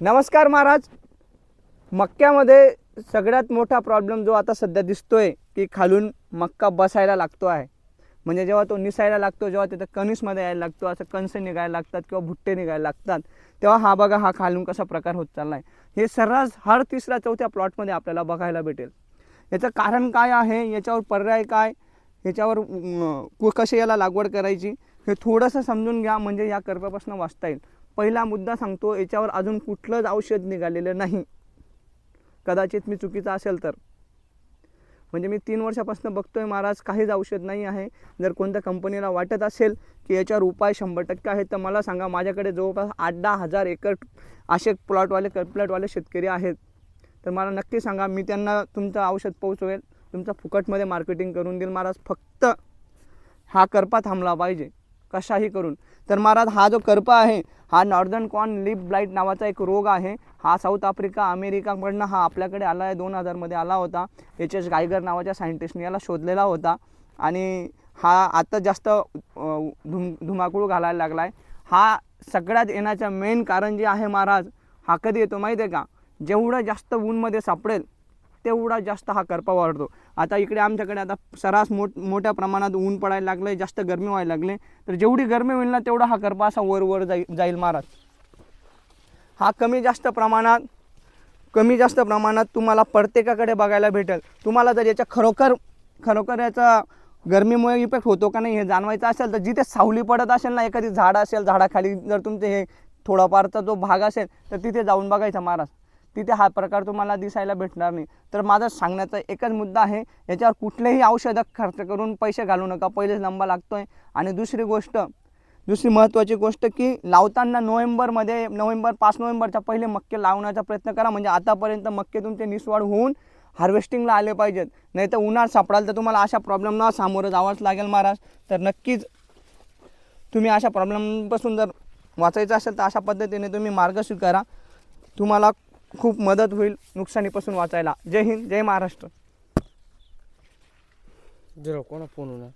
नमस्कार महाराज. मक्क्यामध्ये सगळ्यात मोठा प्रॉब्लेम जो आता सध्या दिसतोय की खालून मक्का बसायला लागतो आहे. म्हणजे जेव्हा तो निसायला लागतो, जेव्हा तिथं कणीसमध्ये यायला लागतो, असं कणस निघायला लागतात किंवा भुट्टे निघायला लागतात, तेव्हा हा बघा हा खालून कसा प्रकार होत चालला आहे. हे सर्रास हर तिसऱ्या चौथ्या प्लॉटमध्ये आपल्याला बघायला भेटेल. याचं कारण काय आहे, याच्यावर पर्याय काय, याच्यावर कशी याला लागवड करायची हे थोडंसं समजून घ्या, म्हणजे या करप्यापासून वाचता येईल. पहिला मुद्दा सांगतो, याच्यावर अजून कुठलंच औषध निघालेलं नाही. कदाचित मी चुकीचा असेल तर, म्हणजे मी 3 वर्षापासून बघतोय महाराज, काहीच औषध नाही आहे. जर कोणत्या कंपनीला वाटत असेल की याच्यावर उपाय 100% आहे तर मला सांगा. माझ्याकडे जवळपास 8-10 हजार एकर असे प्लॉटवाले शेतकरी आहेत. तर मला नक्की सांगा, मी त्यांना तुमचं औषध पोहोचवेल, तुमचं फुकटमध्ये मार्केटिंग करून देईल महाराज. फक्त हा करपा थांबला पाहिजे कशाही करून. तर महाराज हा जो करपा आहे हा नॉर्दर्न कॉर्न लीफ ब्लाइट नावाचा एक रोग आहे. हा साऊथ आफ्रिका अमेरिकाकडनं हा आपल्याकडे आला आहे. 2000मध्ये आला होता. एच गायगर नावाच्या सायंटिस्टने याला शोधलेला होता आणि हा आता जास्त धुमाकूळ घालायला लागला आहे. हा सगळ्यात येण्याचं मेन कारण जे आहे महाराज, हा कधी येतो माहिती आहे का? जेवढं जास्त ऊनमध्ये सापडेल तेवढा जास्त हा करपा वाढतो. आता इकडे आमच्याकडे आता सर्रास मोठ्या प्रमाणात ऊन पडायला लागलं आहे, जास्त गरमी व्हायला लागले. तर जेवढी गरमी होईल ना तेवढा हा करपा असा वर जाईल महाराज. हा कमी जास्त प्रमाणात तुम्हाला प्रत्येकाकडे बघायला भेटेल. तुम्हाला जर याच्या खरोखर याचा गरमीमुळे इफेक्ट होतो का नाही हे जाणवायचं असेल तर जिथे सावली पडत असेल ना, एखादी झाड असेल, झाडाखाली जर तुमचे हे थोडाफारचा जो भाग असेल तर तिथे जाऊन बघायचा महाराज. तिथे हा प्रकार तुम्हाला दिसायला भेटणार नाही. तर माझा सांगण्याचा एकच मुद्दा आहे, याच्यावर कुठलेही औषधं खर्च करून पैसे घालू नका. पहिलेच लंबा लागतोय. आणि दुसरी महत्त्वाची गोष्ट की लावताना नोव्हेंबर 5 नोव्हेंबरच्या पहिले मक्के लावण्याचा प्रयत्न करा. म्हणजे आतापर्यंत मक्के तुमचे निसवाड होऊन हार्वेस्टिंगला आले पाहिजेत. नाही तर उन्हाळ सापडाल तर तुम्हाला अशा प्रॉब्लेमना सामोरं जावंच लागेल महाराज. तर नक्कीच तुम्ही अशा प्रॉब्लेमपासून जर वाचायचं असेल तर अशा पद्धतीने तुम्ही मार्ग स्वीकारा. तुम्हाला खूप मदत होईल नुकसानीपासून वाचायला. जय हिंद, जय महाराष्ट्र. जरा कोणा फोन होणार.